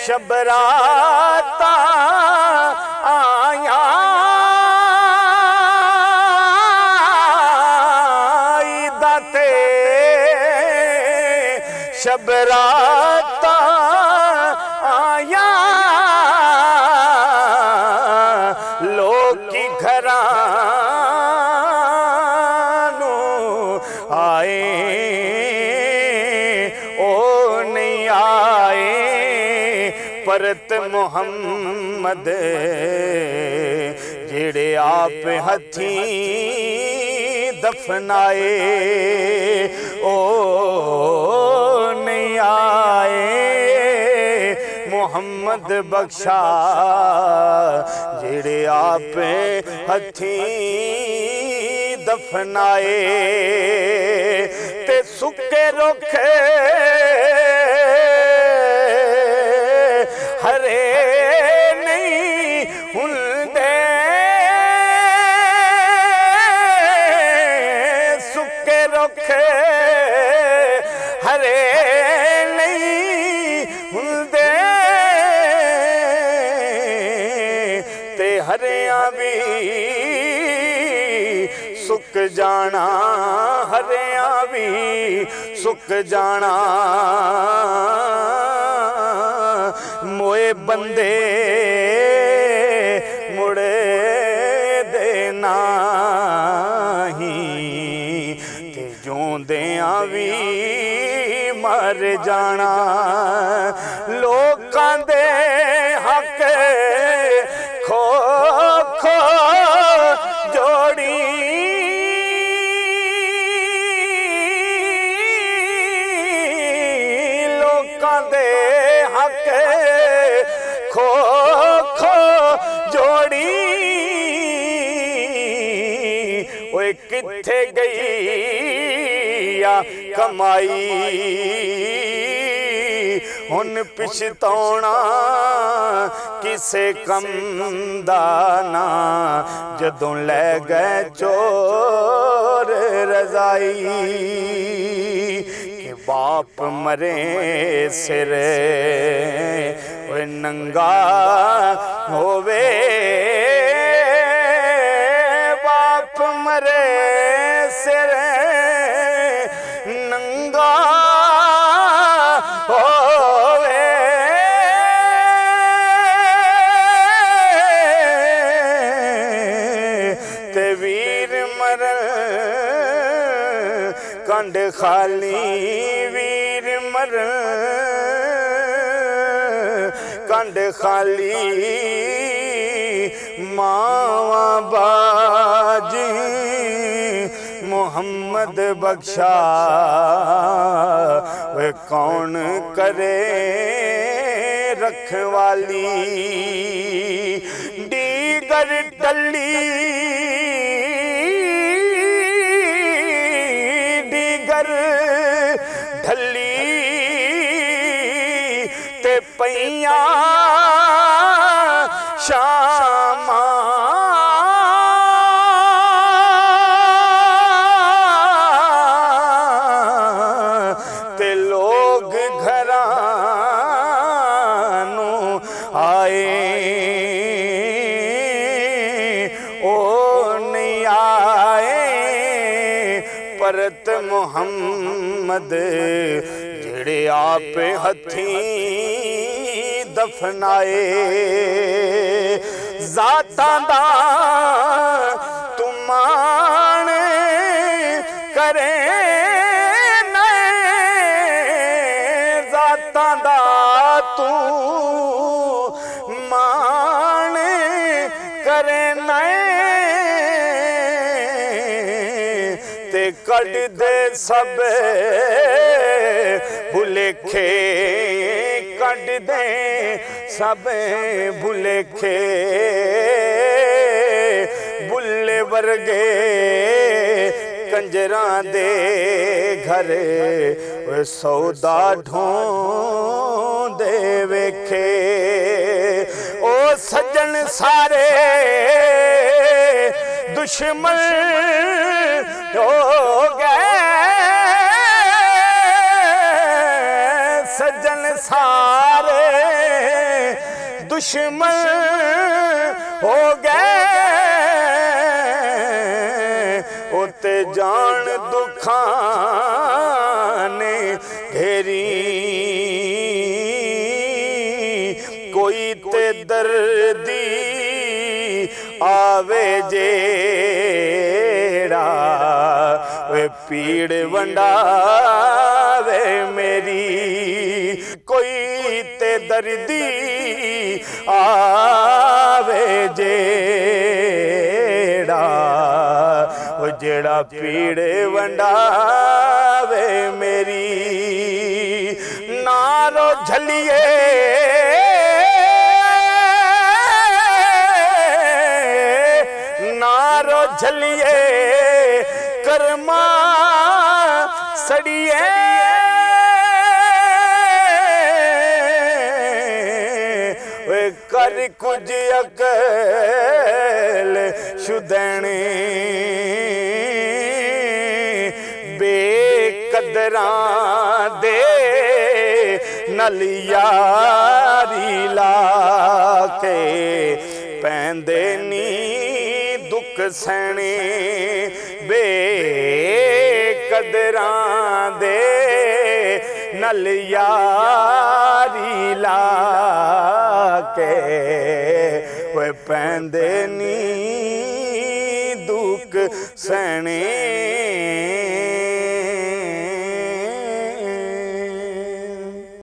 शबराता आया दाते शबराता आया लोग की घरानू आए ओ नहीं आए परत मुहम्मद जेड़े आप हथी दफनाए ओ नहीं आए मुहम्मद बख्शा जेड़े आप हथी दफनाए ते सुके रुखे हरे नहीं हुंदे सुके रुखे हरे नहीं हुंदे ते हरियां भी सुक जाना हरियां भी सुक जाना मोए बंदे मुड़े देना ही ते जोंदियां भी मर जाना लोकां दे हक खो खो जोड़ी लोकां दे हक खो खो जोड़ी ओए किथे गई या कमाई हुन पिछतौना किसे कम दा ना जदों लै गए चोर रजाई के बाप मरे सिर ओए नंगा होवे बाप मरे सिर नंगा होवे ते वीर मरन कंड खाली वीर मरन कंड खाली मावा बाजी मुहम्मद बख्शा वे कौन करे रखवाली डीगर टल्ली डीगर ढली ते पैया शामा ते लोग घरानू आए ओ नहीं आए परत मुहम्मद जेड़े आप हथी दफनाए जाता दा तुमान करे जाता दा तू मान करे ते कट दे सब भुलेखे कट दे सब भुलेखे बुल्ले वर्गे कंजरां दे घर सौदा ढूंढे वेखे ओ सज्जन सारे दुश्मन हो गए सजन सारे दुश्मन हो गए उते जान दुखाने घेरी कोई ते दर्दी आवे जेड़ा वे पीड़ वंडावे मेरी कोई ते दर्दी आवे जेड़ा पीड़ वंडावे मेरी नारो झलिए झलिए कर्मा सड़िए वे कर कुछ अकल शुदने बेकदरां दे नल यारी लाके पैंदे नी दुख सहने बेकदरां दे नल यारी लाके वे पैंदे नी दुख सहने।